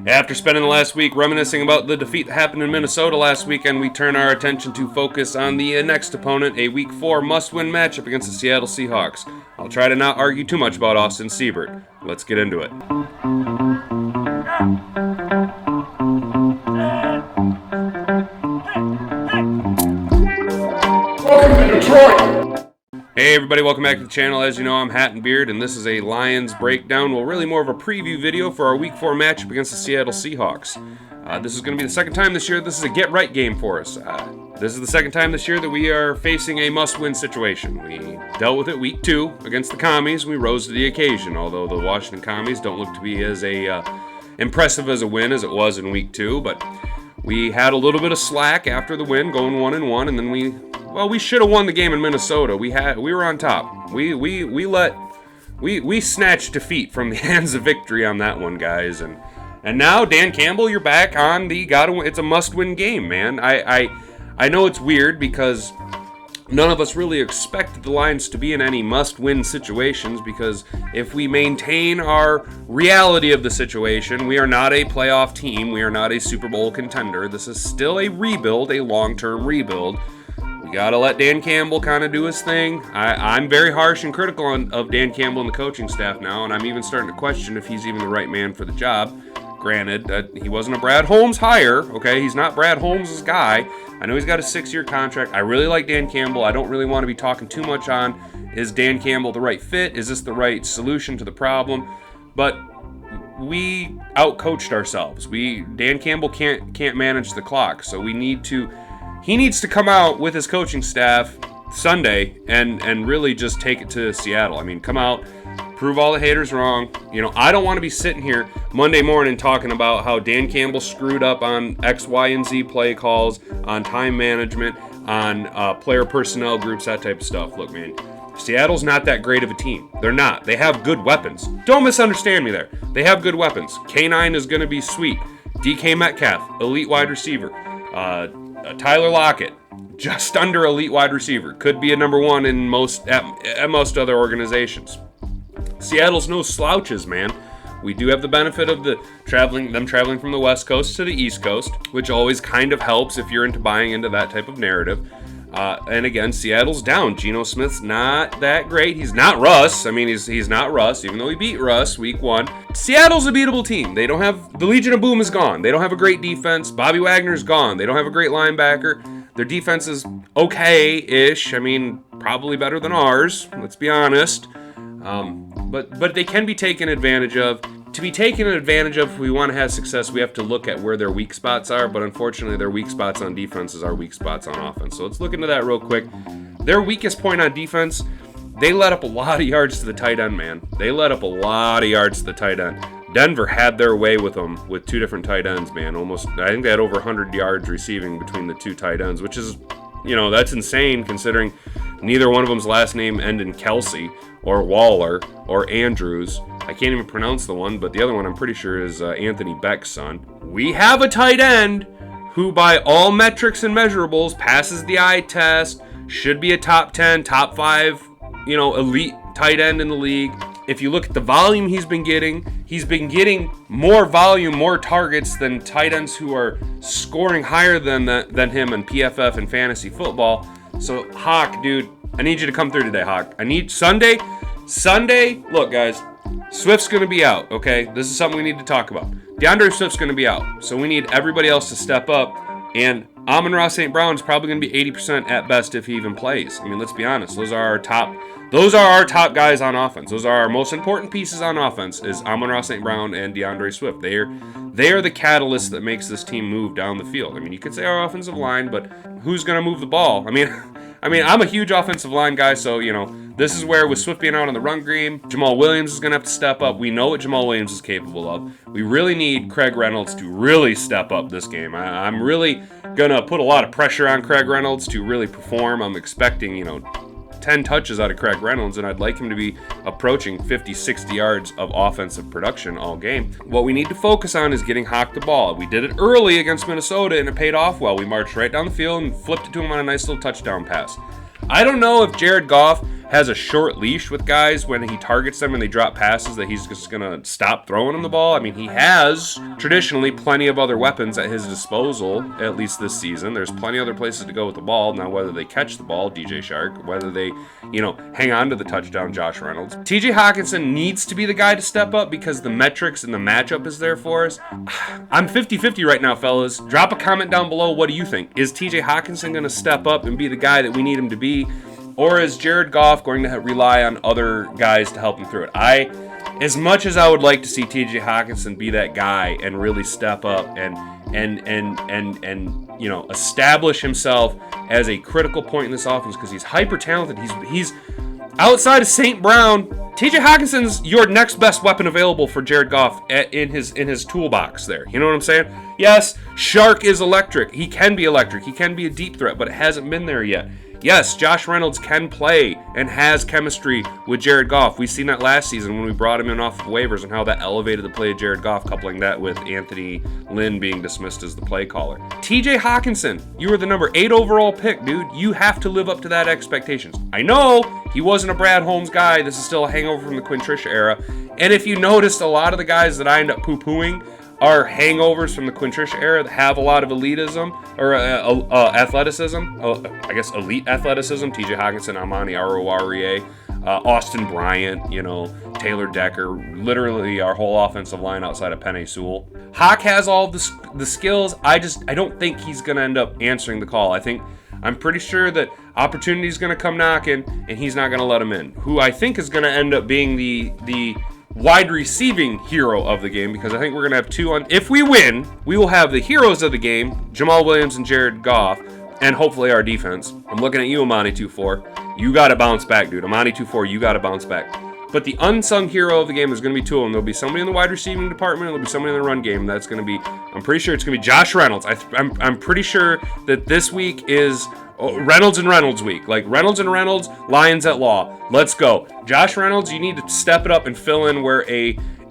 After spending the last week reminiscing about the defeat that happened in Minnesota last weekend, we turn our attention to focus on the next opponent, a Week 4 must-win matchup against the Seattle Seahawks. I'll try to not argue too much about Austin Seibert. Let's get into it. Welcome to Detroit! Hey everybody, welcome back to the channel. As you know, I'm Hat and Beard, and this is a Lions breakdown. Well, really more of a preview video for our Week 4 matchup against the Seattle Seahawks. This is going to be the second time this year. This is a get-right game for us. This is the second time this year that we are facing a must-win situation. We dealt with it Week 2 against the Commies. We rose to the occasion, although the Washington Commies don't look to be as impressive as a win as it was in Week 2, but we had a little bit of slack after the win, going 1-1, and then we should have won the game in Minnesota. We were on top. We snatched defeat from the hands of victory on that one, guys. And now Dan Campbell, you're back on the gotta win. It's a must-win game, man. I know it's weird because none of us really expected the Lions to be in any must-win situations, because if we maintain our reality of the situation, we are not a playoff team. We are not a Super Bowl contender. This is still a rebuild, a long-term rebuild. We got to let Dan Campbell kind of do his thing. I'm very harsh and critical of Dan Campbell and the coaching staff now, and I'm even starting to question if he's even the right man for the job. Granted, he wasn't a Brad Holmes hire, okay? He's not Brad Holmes' guy. I know he's got a 6-year contract. I really like Dan Campbell. I don't really want to be talking too much on, is Dan Campbell the right fit? Is this the right solution to the problem? But we outcoached ourselves. Dan Campbell can't manage the clock, so he needs to come out with his coaching staff Sunday and really just take it to Seattle. I mean, come out, prove all the haters wrong. You know, I don't want to be sitting here Monday morning talking about how Dan Campbell screwed up on X, Y, and Z play calls, on time management, on player personnel groups, that type of stuff. Look, man, Seattle's not that great of a team. They're not. They have good weapons. Don't misunderstand me there. They have good weapons. K9 is going to be sweet. DK Metcalf, elite wide receiver. Tyler Lockett, just under elite wide receiver. Could be a number one in most other organizations. Seattle's no slouches, man. We do have the benefit of them traveling from the West Coast to the East Coast, which always kind of helps if you're into buying into that type of narrative. And again, Seattle's down. Geno Smith's not that great. He's not Russ. I mean, he's not Russ, even though he beat Russ Week 1. Seattle's a beatable team. They don't have... The Legion of Boom is gone. They don't have a great defense. Bobby Wagner's gone. They don't have a great linebacker. Their defense is okay-ish. I mean, probably better than ours. Let's be honest. But they can be taken advantage of. To be taken advantage of, if we want to have success, we have to look at where their weak spots are. But unfortunately, their weak spots on defense is our weak spots on offense. So let's look into that real quick. Their weakest point on defense, they let up a lot of yards to the tight end, man. They let up a lot of yards to the tight end. Denver had their way with them with two different tight ends, man. I think they had over 100 yards receiving between the two tight ends, which is, that's insane considering neither one of them's last name ended in Kelsey or Waller or Andrews. I can't even pronounce the one, but the other one I'm pretty sure is Anthony Beck's son. We have a tight end who, by all metrics and measurables, passes the eye test, should be a top 10, top 5, elite tight end in the league. If you look at the volume he's been getting more volume, more targets than tight ends who are scoring higher than him in PFF and fantasy football. So, Hawk, dude, I need you to come through today, Hawk. I need Sunday, look, guys, Swift's going to be out, okay? This is something we need to talk about. DeAndre Swift's going to be out, so we need everybody else to step up, and Amon-Ra St. Brown is probably going to be 80% at best if he even plays. I mean, let's be honest. Those are our top guys on offense. Those are our most important pieces on offense, is Amon-Ra St. Brown and DeAndre Swift. They are the catalyst that makes this team move down the field. I mean, you could say our offensive line, but who's going to move the ball? I mean, I'm a huge offensive line guy, so, this is where, with Swift being out on the run game, Jamal Williams is going to have to step up. We know what Jamal Williams is capable of. We really need Craig Reynolds to really step up this game. I'm really going to put a lot of pressure on Craig Reynolds to really perform. I'm expecting, 10 touches out of Craig Reynolds, and I'd like him to be approaching 50, 60 yards of offensive production all game. What we need to focus on is getting Hawk the ball. We did it early against Minnesota, and it paid off well. We marched right down the field and flipped it to him on a nice little touchdown pass. I don't know if Jared Goff has a short leash with guys when he targets them and they drop passes, that he's just going to stop throwing them the ball. I mean, he has traditionally plenty of other weapons at his disposal, at least this season. There's plenty of other places to go with the ball. Now, whether they catch the ball, DJ Shark, whether they, hang on to the touchdown, Josh Reynolds. TJ Hawkinson needs to be the guy to step up because the metrics and the matchup is there for us. I'm 50-50 right now, fellas. Drop a comment down below. What do you think? Is TJ Hawkinson going to step up and be the guy that we need him to be? Or is Jared Goff going to rely on other guys to help him through it? As much as I would like to see TJ Hawkinson be that guy and really step up and establish himself as a critical point in this offense, because he's hyper talented. He's outside of St. Brown. TJ Hawkinson's your next best weapon available for Jared Goff in his toolbox there. You know what I'm saying? Yes, Shark is electric. He can be electric. He can be a deep threat, but it hasn't been there yet. Yes, Josh Reynolds can play and has chemistry with Jared Goff. We've seen that last season when we brought him in off of waivers and how that elevated the play of Jared Goff, coupling that with Anthony Lynn being dismissed as the play caller. TJ Hawkinson, you were the number 8 overall pick, dude. You have to live up to that expectations. I know he wasn't a Brad Holmes guy. This is still a hangover from the Quinn Tricia era. And if you noticed, a lot of the guys that I end up poo-pooing are hangovers from the Quinn Tricia era that have a lot of elitism or athleticism. I guess elite athleticism. TJ Hawkinson, Amani Aruarie, Austin Bryant, Taylor Decker, literally our whole offensive line outside of Penei Sewell. Hawk has all the skills. I don't think he's going to end up answering the call. I'm pretty sure that opportunity's going to come knocking, and he's not going to let him in. Who I think is going to end up being the wide receiving hero of the game, because I think we're going to have two on. If we win, we will have the heroes of the game, Jamal Williams and Jared Goff, and hopefully our defense. I'm looking at you, Amani 2-4. You got to bounce back, dude. Amani 2-4, you got to bounce back. But the unsung hero of the game is going to be two of them. There'll be somebody in the wide receiving department, and there'll be somebody in the run game. That's going to be, I'm pretty sure it's going to be Josh Reynolds. I'm pretty sure that this week is Reynolds and Reynolds week. Like Reynolds and Reynolds, Lions at law. Let's go. Josh Reynolds, you need to step it up and fill in where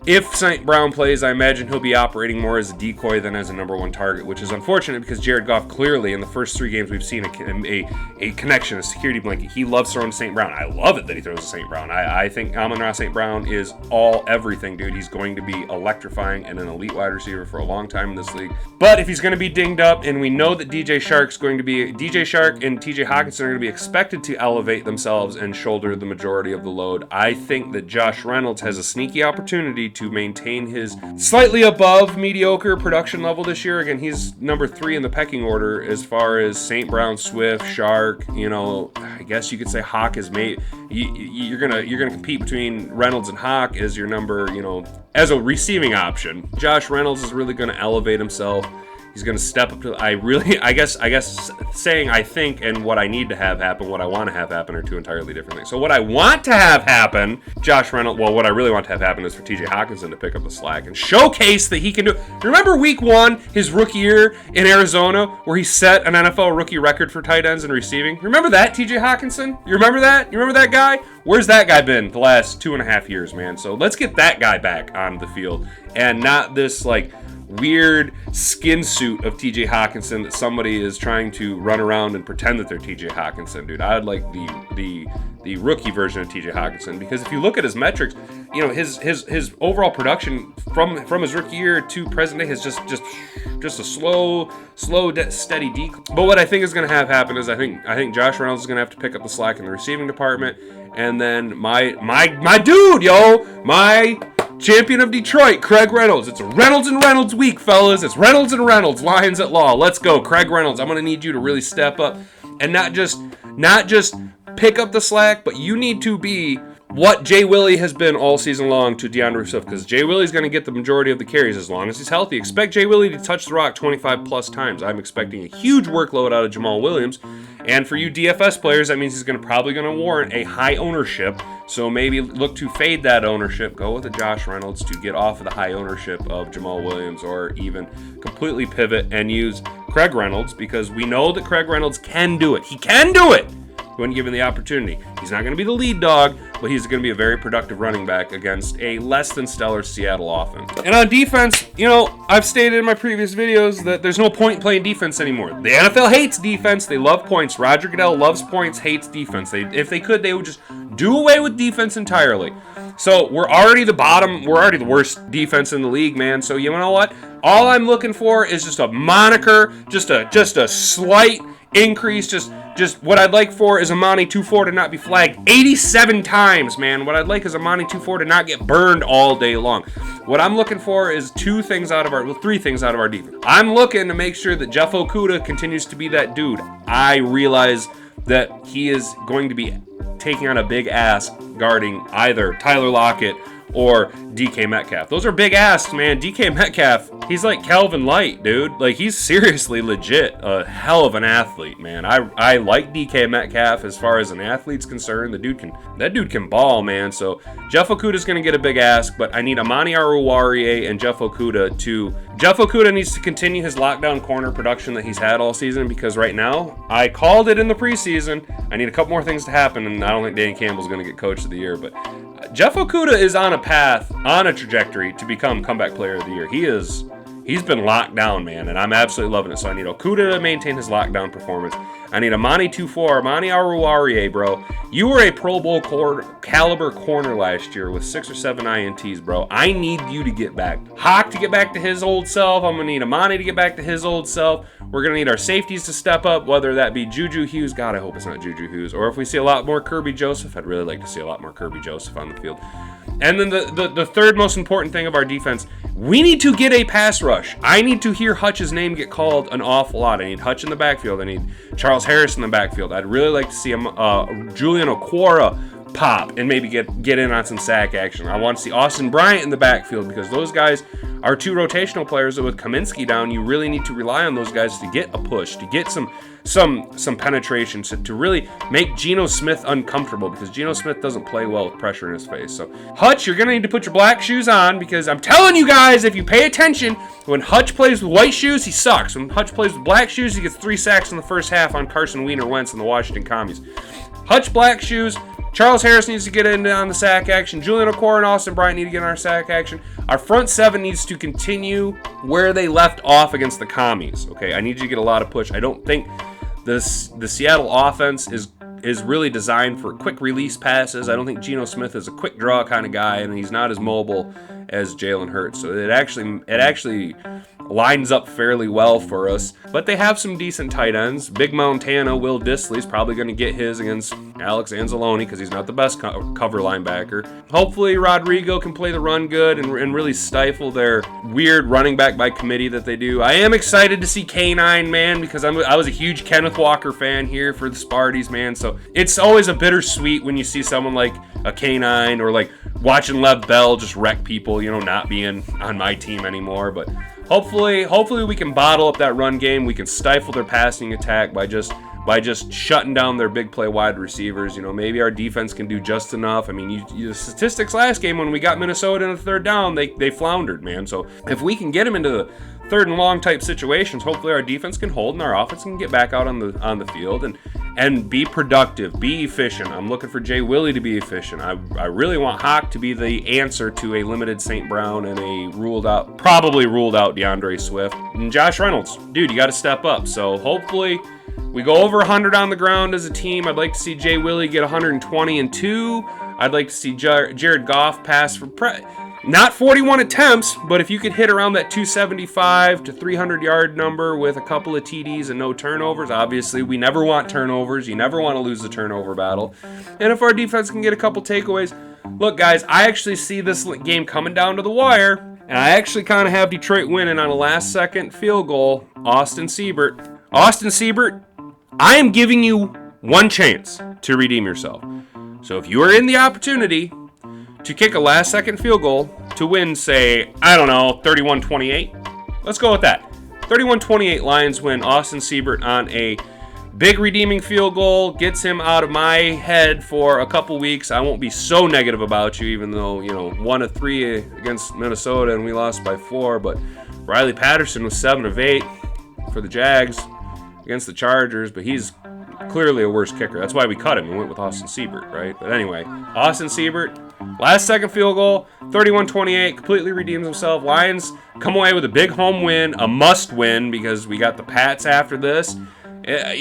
if St. Brown plays, I imagine he'll be operating more as a decoy than as a number one target, which is unfortunate because Jared Goff clearly in the first 3 games we've seen a connection, a security blanket. He loves throwing to St. Brown. I love it that he throws to St. Brown. I think Amon-Ra St. Brown is everything, dude. He's going to be electrifying and an elite wide receiver for a long time in this league. But if he's going to be dinged up, and we know that DJ Shark and TJ Hawkinson are going to be expected to elevate themselves and shoulder the majority of the load, I think that Josh Reynolds has a sneaky opportunity to maintain his slightly above mediocre production level this year. Again, he's number 3 in the pecking order as far as St. Brown, Swift, Shark. I guess you could say Hawk is made. You're gonna compete between Reynolds and Hawk as your number, as a receiving option. Josh Reynolds is really going to elevate himself. He's going to step up to. I guess saying I think and what I need to have happen, what I want to have happen, are two entirely different things. So what I want to have happen, Josh Reynolds. Well, what I really want to have happen is for TJ Hawkinson to pick up the slack and showcase that he can do. Remember Week 1, his rookie year in Arizona, where he set an NFL rookie record for tight ends and receiving. Remember that, TJ Hawkinson? You remember that? You remember that guy? Where's that guy been the last 2.5 years, man? So let's get that guy back on the field and not this weird skin suit of TJ Hawkinson that somebody is trying to run around and pretend that they're TJ Hawkinson, dude. I would like the rookie version of TJ Hawkinson, because if you look at his metrics, his overall production from his rookie year to present day has just a slow steady decline. But what I think is going to have happen is I think Josh Reynolds is going to have to pick up the slack in the receiving department, and then my dude, my champion of Detroit, Craig Reynolds. It's a Reynolds and Reynolds week, fellas. It's Reynolds and Reynolds, Lions at law. Let's go, Craig Reynolds. I'm going to need you to really step up and not just pick up the slack, but you need to be what Jay Willie has been all season long to DeAndre Swift, because Jay Willie's going to get the majority of the carries as long as he's healthy. Expect Jay Willie to touch the rock 25 plus times. I'm expecting a huge workload out of Jamal Williams, and for you DFS players, that means he's probably going to warrant a high ownership. So maybe look to fade that ownership. Go with a Josh Reynolds to get off of the high ownership of Jamal Williams, or even completely pivot and use Craig Reynolds, because we know that Craig Reynolds can do it. He can do it when given the opportunity. He's not going to be the lead dog, but he's going to be a very productive running back against a less than stellar Seattle offense. And on defense, I've stated in my previous videos that there's no point in playing defense anymore. The NFL hates defense. They love points. Roger Goodell loves points, hates defense. If they could, they would just do away with defense entirely. So we're already the bottom. We're already the worst defense in the league, man. So you know what? All I'm looking for is just a moniker, just a slight increase. Just what I'd like for is Amani 2-4 to not be flagged 87 times, man. What I'd like is Amani 2-4 to not get burned all day long. What I'm looking for is three things out of our defense. I'm looking to make sure that Jeff Okudah continues to be that dude. I realize that he is going to be taking on a big ask guarding either Tyler Lockett or DK Metcalf. Those are big asks, man. DK Metcalf, he's like Calvin Light, dude. Like, he's seriously legit a hell of an athlete, man. I like DK Metcalf as far as an athlete's concerned. That dude can ball, man. So Jeff Okudah's going to get a big ask, but I need Amani Oruwariye and Jeff Okudah to... Jeff Okudah needs to continue his lockdown corner production that he's had all season, because right now, I called it in the preseason. I need a couple more things to happen, and I don't think Dan Campbell's going to get Coach of the Year, but Jeff Okudah is on a path, on a trajectory to become Comeback Player of the Year. He's been locked down, man, and I'm absolutely loving it. So I need Okudah to maintain his lockdown performance. I need Amani 2-4, Amani Oruwariye, bro. You were a Pro Bowl caliber corner last year with 6 or 7 INTs, bro. I need you to get back. Hawk to get back to his old self. I'm going to need Amani to get back to his old self. We're going to need our safeties to step up, whether that be Juju Hughes. God, I hope it's not Juju Hughes. Or if we see a lot more Kirby Joseph. I'd really like to see a lot more Kirby Joseph on the field. And then the third most important thing of our defense, we need to get a pass rush. I need to hear Hutch's name get called an awful lot. I need Hutch in the backfield. I need Charles Harris in the backfield. I'd really like to see Julian Okwara pop and maybe get in on some sack action. I want to see Austin Bryant in the backfield, because those guys are 2 rotational players that with Kaminsky down, you really need to rely on those guys to get a push, to get some penetration, to really make Geno Smith uncomfortable, because Geno Smith doesn't play well with pressure in his face. So Hutch, you're going to need to put your black shoes on, because I'm telling you guys, if you pay attention, when Hutch plays with white shoes, he sucks. When Hutch plays with black shoes, he gets 3 sacks in the first half on Carson Wentz and the Washington Commies. Hutch black shoes. Charles Harris needs to get in on the sack action. Julian Okwara and Austin Bryant need to get in our sack action. Our front 7 needs to continue where they left off against the Commies. Okay, I need you to get a lot of push. I don't think the Seattle offense is really designed for quick release passes. I don't think Geno Smith is a quick draw kind of guy, and he's not as mobile as Jalen Hurts. So it actually lines up fairly well for us. But they have some decent tight ends. Big Montana, Will Dissly's probably going to get his against Alex Anzalone, because he's not the best cover linebacker. Hopefully Rodrigo can play the run good and really stifle their weird running back by committee that they do. I am excited to see K9, man, because I was a huge Kenneth Walker fan here for the Sparties, man. So it's always a bittersweet when you see someone like a K9, or like watching Lev Bell just wreck people, not being on my team anymore. But hopefully we can bottle up that run game. We can stifle their passing attack by just shutting down their big play wide receivers. Maybe our defense can do just enough. I mean, the statistics last game when we got Minnesota in the third down, they floundered, man. So if we can get them into the third and long type situations, hopefully our defense can hold and our offense can get back out on the field and be productive, be efficient. I'm looking for Jay Willie to be efficient. I really want Hawk to be the answer to a limited St. Brown and a probably ruled out DeAndre Swift. And Josh Reynolds, dude, you got to step up. So hopefully we go over 100 on the ground as a team. I'd like to see Jay Willie get 120 and 2. I'd like to see Jared Goff pass for not 41 attempts, but if you could hit around that 275 to 300 yard number with a couple of TDs and no turnovers. Obviously, we never want turnovers. You never want to lose the turnover battle. And if our defense can get a couple takeaways. Look, guys, I actually see this game coming down to the wire, and I actually kind of have Detroit winning on a last-second field goal. Austin Seibert, I am giving you one chance to redeem yourself. So if you are in the opportunity to kick a last-second field goal to win, say, 31-28. Let's go with that. 31-28 Lions win. Austin Seibert on a big redeeming field goal gets him out of my head for a couple weeks. I won't be so negative about you, even though, 1 of 3 against Minnesota and we lost by 4. But Riley Patterson was 7 of 8 for the Jags against the Chargers, but he's clearly a worse kicker. That's why we cut him and went with Austin Siebert, right? But anyway, Austin Siebert, last second field goal, 31-28, completely redeems himself. Lions come away with a big home win, a must win because we got the Pats after this.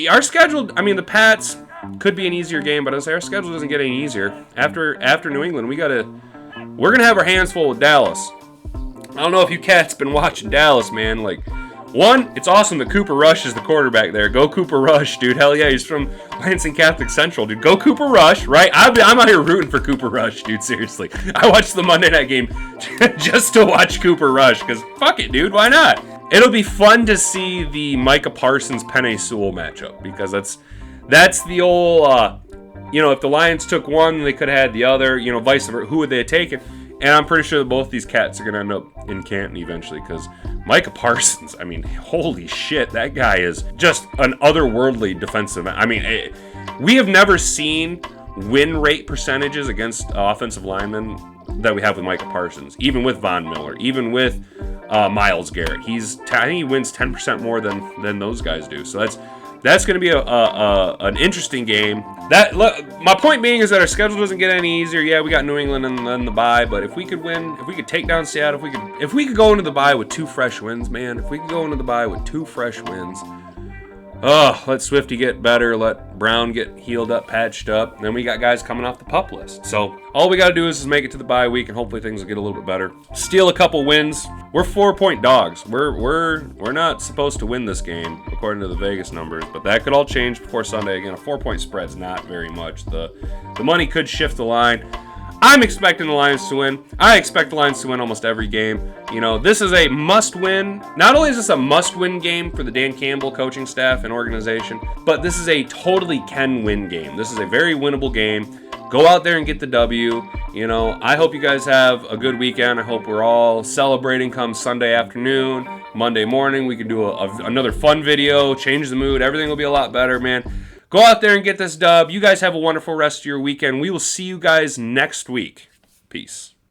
Our schedule, I mean, the Pats could be an easier game, but our schedule doesn't get any easier. After New England, we're gonna have our hands full with Dallas. I don't know if you cats been watching Dallas, man. Like, one, it's awesome that Cooper Rush is the quarterback there. Go Cooper Rush, dude. Hell yeah, he's from Lansing Catholic Central, dude. Go Cooper Rush, right? I'm out here rooting for Cooper Rush, dude. Seriously, I watched the Monday night game just to watch Cooper Rush because fuck it, dude. Why not? It'll be fun to see the Micah Parsons Penei Sewell matchup because that's the old. If the Lions took one, they could have had the other. Vice versa. Who would they have taken? And I'm pretty sure that both these cats are going to end up in Canton eventually because Micah Parsons, I mean, holy shit, that guy is just an otherworldly defensive. I mean, we have never seen win rate percentages against offensive linemen that we have with Micah Parsons, even with Von Miller, even with Myles Garrett. I think he wins 10% more than those guys do. So that's going to be an interesting game. My point being is that our schedule doesn't get any easier. Yeah, we got New England and then the bye, but if we could win, if we could take down Seattle, if we could go into the bye with 2 fresh wins, man, if we could go into the bye with 2 fresh wins, let Swifty get better, let Brown get healed up, patched up, then we got guys coming off the PUP list. So all we got to do is make it to the bye week, and hopefully things will get a little bit better. Steal a couple wins. We're 4-point dogs. We're not supposed to win this game according to the Vegas numbers, but that could all change before Sunday. Again, a 4-point spread's not very much. The money could shift the line. I'm expecting the Lions to win. I expect the Lions to win almost every game. This is a must-win. Not only is this a must-win game for the Dan Campbell coaching staff and organization, but this is a totally can-win game. This is a very winnable game. Go out there and get the W. I hope you guys have a good weekend. I hope we're all celebrating come Sunday afternoon, Monday morning. We can do another fun video, change the mood. Everything will be a lot better, man. Go out there and get this dub. You guys have a wonderful rest of your weekend. We will see you guys next week. Peace.